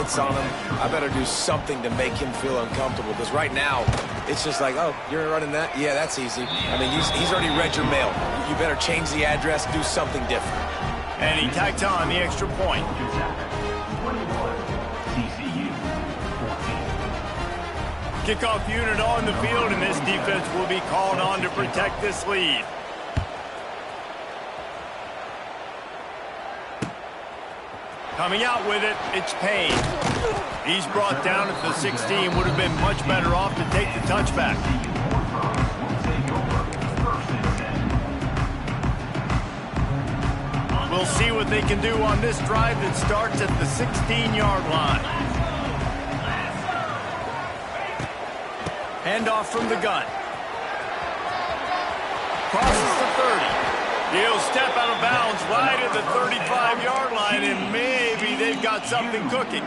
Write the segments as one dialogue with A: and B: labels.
A: defense on him. I better do something to make him feel uncomfortable, because right now, it's just like, oh, you're running that? Yeah, that's easy. I mean, he's already read your mail. You better change the address, do something different.
B: And he tacked on the extra point. Kickoff unit on the field, and this defense will be called on to protect this lead. Coming out with it, it's Payne. He's brought down at the 16. Would have been much better off to take the touchback. We'll see what they can do on this drive that starts at the 16-yard line. Handoff from the gun. Crosses the 30. He'll step out of bounds right at the 35-yard line, and maybe they've got something cooking.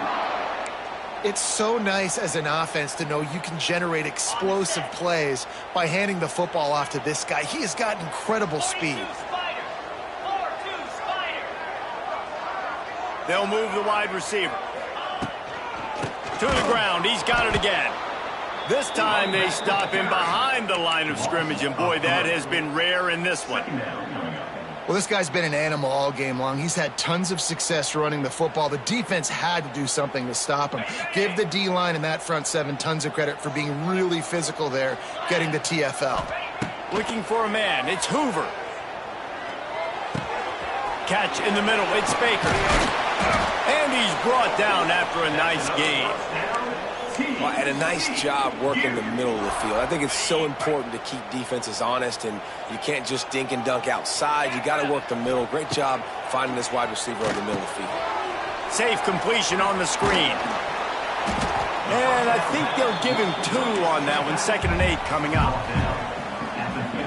C: It's so nice as an offense to know you can generate explosive plays by handing the football off to this guy. He has got incredible speed.
B: They'll move the wide receiver. To the ground. He's got it again. This time they stop him behind the line of scrimmage, and boy, that has been rare in this one.
C: Well, this guy's been an animal all game long. He's had tons of success running the football. The defense had to do something to stop him. Give the D-line and that front seven tons of credit for being really physical there, getting the TFL.
B: Looking for a man. It's Hoover. Catch in the middle. It's Baker. And he's brought down after a nice game.
A: Well, and a nice job working the middle of the field. I think it's so important to keep defenses honest, and you can't just dink and dunk outside. You got to work the middle. Great job finding this wide receiver on the middle of the field.
B: Safe completion on the screen. And I think they'll give him 2 on that one. 2nd and 8 coming up.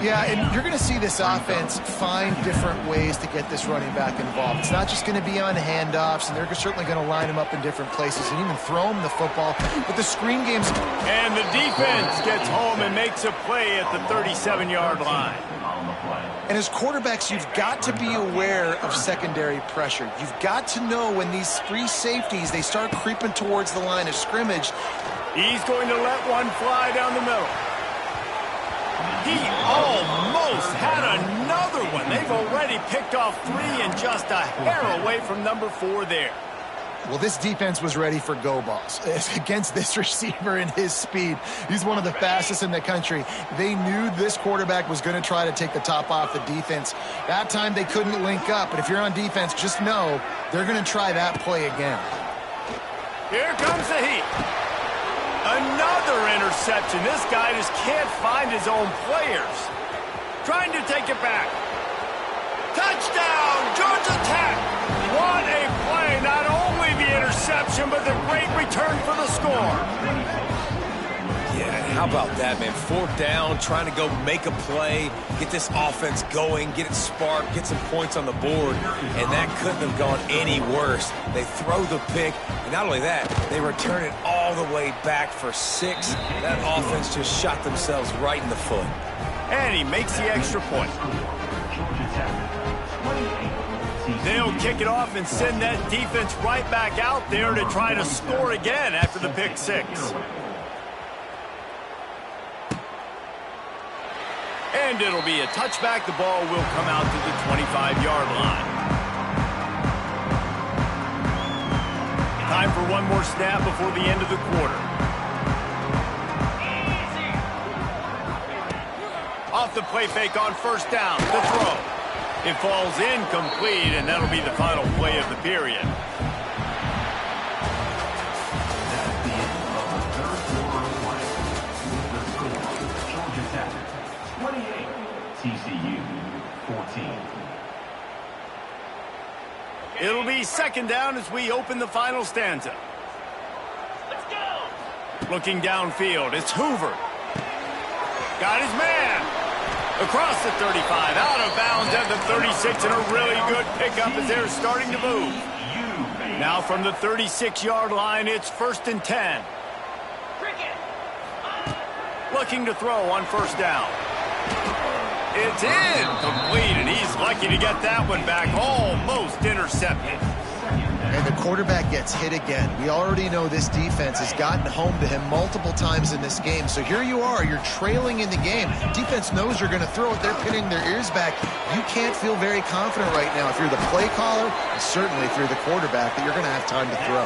C: Yeah, and you're going to see this offense find different ways to get this running back involved. It's not just going to be on handoffs, and they're certainly going to line him up in different places and even throw him the football. But the screen games...
B: And the defense gets home and makes a play at the 37-yard line.
C: And as quarterbacks, you've got to be aware of secondary pressure. You've got to know when these free safeties, they start creeping towards the line of scrimmage.
B: He's going to let one fly down the middle. He almost had another one. They've already picked off 3 and just a hair away from number 4 there.
C: Well, this defense was ready for go balls against this receiver and his speed. He's one of the fastest in the country. They knew this quarterback was going to try to take the top off the defense. That time they couldn't link up, but if you're on defense, just know they're going to try that play again.
B: Here comes the heat. Another interception. This guy just can't find his own players. Trying to take it back. Touchdown, Georgia Tech. What a play. Not only the interception, but the great return for the score.
A: Yeah, how about that, man? 4th down, trying to go make a play, get this offense going, get it sparked, get some points on the board, and that couldn't have gone any worse. They throw the pick, and not only that, they return it all the way back for 6. That offense just shot themselves right in the foot.
B: And he makes the extra point. They'll kick it off and send that defense right back out there to try to score again after the pick 6. And it'll be a touchback. The ball will come out to the 25-yard line. Time for one more snap before the end of the quarter. Off the play fake on 1st down. The throw. It falls incomplete, and that'll be the final play of the period.
D: Tcu 14.
B: It'll be 2nd down as we open the final stanza. Let's go. Looking downfield, it's Hoover. Got his man. Across the 35, out of bounds at the 36, and a really good pickup as they're starting to move. Now from the 36-yard line, it's 1st and 10. Looking to throw on 1st down. It's incomplete, and he's lucky to get that one back, almost intercepted.
C: And the quarterback gets hit again. We already know this defense has gotten home to him multiple times in this game. So here you are, you're trailing in the game. Defense knows you're going to throw it. They're pinning their ears back. You can't feel very confident right now if you're the play caller, and certainly if you're the quarterback, that you're going to have time to throw.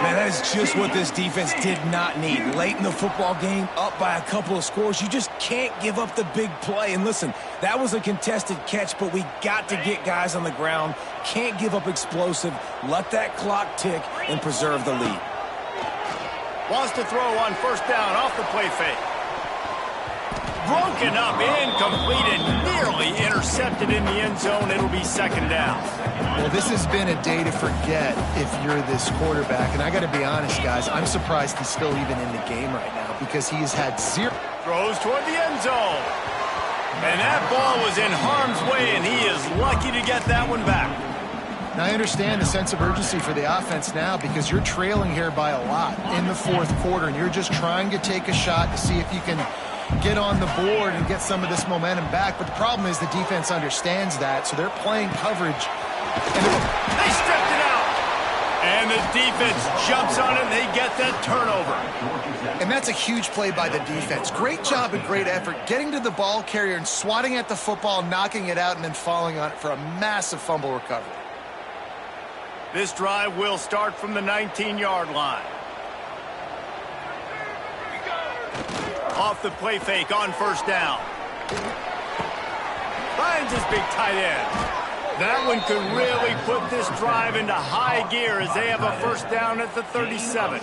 A: Man, that is just what this defense did not need. Late in the football game, up by a couple of scores, you just can't give up the big play. And listen, that was a contested catch, but we got to get guys on the ground. Can't give up explosive. Let that clock tick and preserve the lead.
B: Wants to throw on first down off the play fake. Broken up, incomplete, and nearly intercepted in the end zone. It'll be second down.
C: Well, this has been a day to forget if you're this quarterback. And I got to be honest, guys, I'm surprised he's still even in the game right now because he has had zero.
B: Throws toward the end zone. And that ball was in harm's way, and he is lucky to get that one back.
C: Now, I understand the sense of urgency for the offense now because you're trailing here by a lot in the fourth quarter, and you're just trying to take a shot to see if you can get on the board and get some of this momentum back. But the problem is the defense understands that, so they're playing coverage. And
B: they stripped it out. And the defense jumps on it, and they get that turnover.
C: And that's a huge play by the defense. Great job and great effort getting to the ball carrier and swatting at the football, knocking it out, and then falling on it for a massive fumble recovery.
B: This drive will start from the 19-yard line. Off the play fake on first down. Finds his big tight end. That one could really put this drive into high gear as they have a first down at the 37.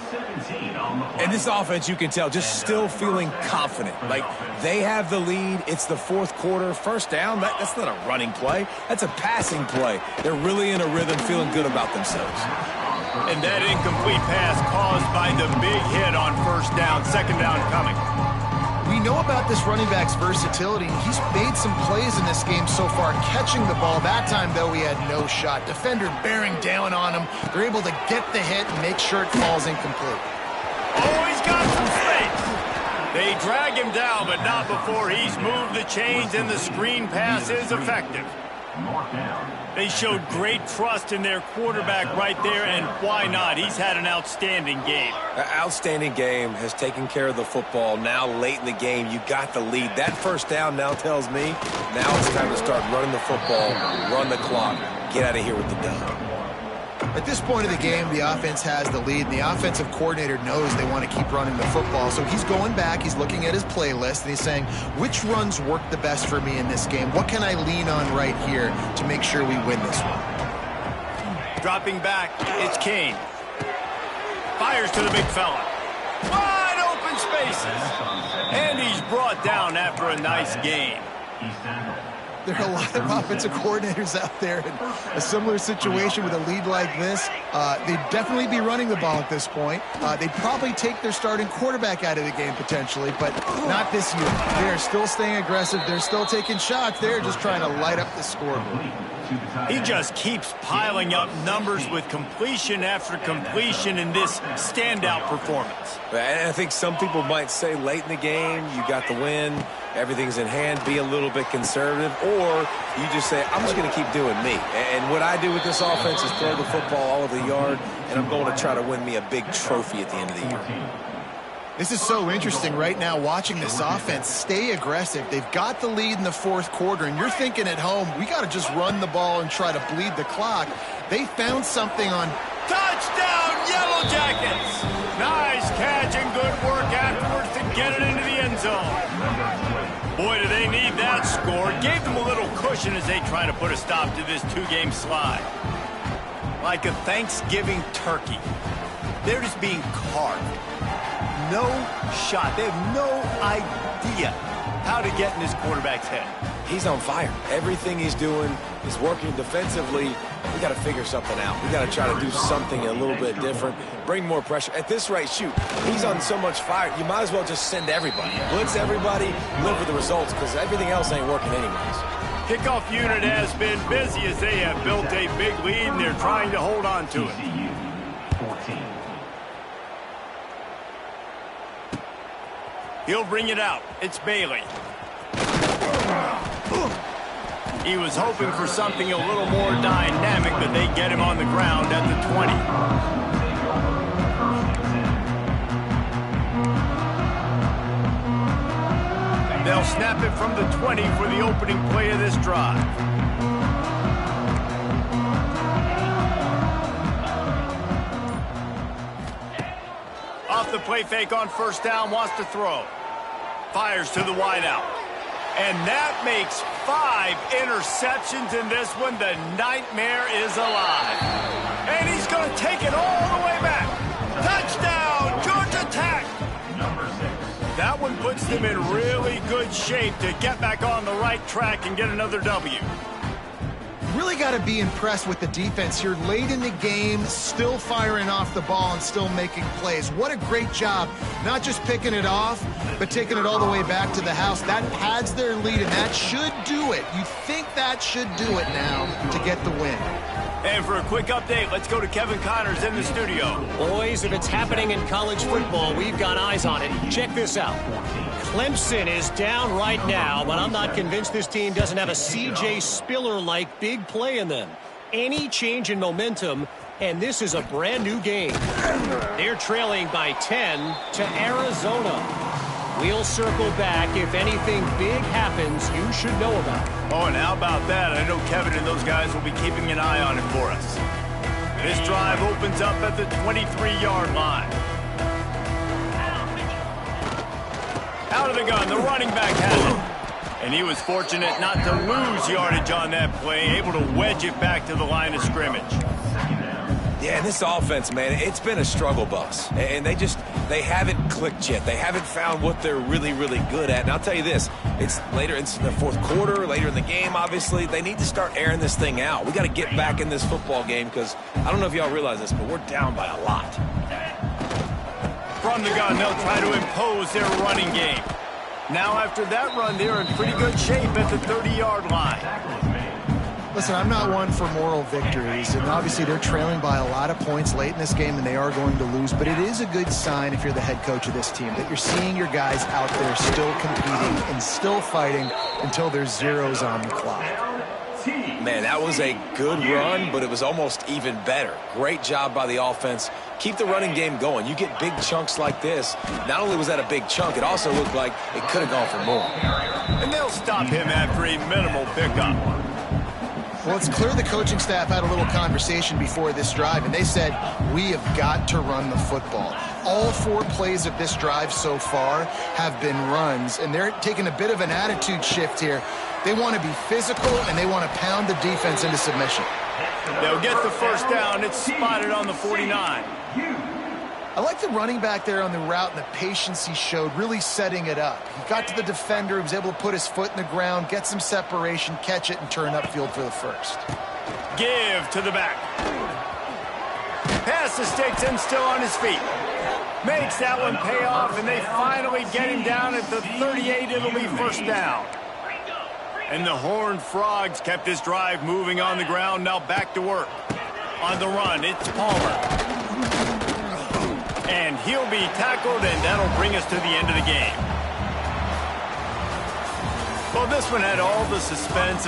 A: And this offense, you can tell, just still feeling confident. Like, they have the lead. It's the fourth quarter. First down, that's not a running play. That's a passing play. They're really in a rhythm, feeling good about themselves.
B: And that incomplete pass caused by the big hit on first down. Second down coming.
C: We know about this running back's versatility. He's made some plays in this game so far, catching the ball. That time, though, he had no shot. Defender bearing down on him. They're able to get the hit and make sure it falls incomplete.
B: Oh, he's got some space. They drag him down, but not before he's moved the chains, and the screen pass is effective. They showed great trust in their quarterback right there, and why not? He's had an outstanding game.
A: An outstanding game, has taken care of the football. Now late in the game, you got the lead. That first down now tells me now it's time to start running the football, run the clock, get out of here with the dub.
C: At this point of the game, the offense has the lead, and the offensive coordinator knows they want to keep running the football. So he's going back, he's looking at his playlist, and he's saying, which runs work the best for me in this game? What can I lean on right here to make sure we win this one?
B: Dropping back, it's Kane. Fires to the big fella. Wide open spaces. And he's brought down after a nice gain.
C: There are a lot of offensive coordinators out there in a similar situation with a lead like this. They'd definitely be running the ball at this point. They'd probably take their starting quarterback out of the game potentially, but not this year. They're still staying aggressive. They're still taking shots. They're just trying to light up the scoreboard.
B: He just keeps piling up numbers with completion after completion in this standout performance.
A: And I think some people might say late in the game, you got the win, everything's in hand, be a little bit conservative, or you just say, I'm just going to keep doing me. And what I do with this offense is throw the football all over the yard, and I'm going to try to win me a big trophy at the end of the year.
C: This is so interesting right now watching this offense stay aggressive. They've got the lead in the fourth quarter, and you're thinking at home, we got to just run the ball and try to bleed the clock. They found something on
B: touchdown, Yellow Jackets. Nice catch and good work afterwards to get it into the end zone. Boy, do they need that score. Gave them a little cushion as they try to put a stop to this two-game slide. Like a Thanksgiving turkey, they're just being carved. No shot. They have no idea how to get in this quarterback's head.
A: He's on fire. Everything he's doing is working defensively. We got to figure something out. We got to try to do something a little bit different, bring more pressure. At this rate, shoot, he's on so much fire, you might as well just send everybody. Blitz everybody, live with the results, because everything else ain't working anyways.
B: Kickoff unit has been busy as they have built a big lead, and they're trying to hold on to it. He'll bring it out. It's Bailey. He was hoping for something a little more dynamic, but they get him on the ground at the 20. They'll snap it from the 20 for the opening play of this drive. Off the play fake on first down, wants to throw. Fires to the wideout. And that makes 5 interceptions in this one. The nightmare is alive. And he's going to take it all the way back. Touchdown, Georgia Tech. That one puts them in really good shape to get back on the right track and get another W.
C: Really got to be impressed with the defense here. Late in the game, still firing off the ball and still making plays. What a great job. Not just picking it off, but taking it all the way back to the house. That pads their lead, and that should do it. You think that should do it now to get the win.
B: And for a quick update, let's go to Kevin Connors in the studio.
D: Boys, if it's happening in college football, we've got eyes on it. Check this out. Clemson is down right now, but I'm not convinced this team doesn't have a C.J. Spiller-like big play in them. Any change in momentum, and this is a brand-new game. They're trailing by 10 to Arizona. We'll circle back. If anything big happens, you should know about it.
B: Oh, and how about that? I know Kevin and those guys will be keeping an eye on it for us. This drive opens up at the 23-yard line. Out of the gun, the running back has it. And he was fortunate not to lose yardage on that play, able to wedge it back to the line of scrimmage.
A: Yeah, and this offense, man, it's been a struggle bus. And they haven't clicked yet. They haven't found what they're really, really good at. And I'll tell you this, it's later in the fourth quarter, later in the game, obviously. They need to start airing this thing out. We got to get back in this football game because I don't know if y'all realize this, but we're down by a lot.
B: From the gun, they'll try to impose their running game. Now, after that run, they're in pretty good shape at the 30-yard line.
C: Listen, I'm not one for moral victories, and obviously they're trailing by a lot of points late in this game, and they are going to lose, but it is a good sign if you're the head coach of this team that you're seeing your guys out there still competing and still fighting until there's zeros on the clock.
A: Man, that was a good run, but it was almost even better. Great job by the offense. Keep the running game going. You get big chunks like this. Not only was that a big chunk, it also looked like it could have gone for more.
B: And they'll stop him after a minimal pickup.
C: Well, it's clear the coaching staff had a little conversation before this drive, and they said, we have got to run the football. All 4 plays of this drive so far have been runs, and they're taking a bit of an attitude shift here. They want to be physical, and they want to pound the defense into submission.
B: They'll get the first down. It's spotted on the 49.
C: I like the running back there on the route and the patience he showed, really setting it up. He got to the defender, he was able to put his foot in the ground, get some separation, catch it, and turn upfield for the first.
B: Give to the back. Pass to Stigson, still on his feet. Makes that one pay off, and they finally get him down at the 38. It'll be first down. And the Horned Frogs kept this drive moving on the ground. Now back to work. On the run, it's Palmer. And he'll be tackled, and that'll bring us to the end of the game. Well, this one had all the suspense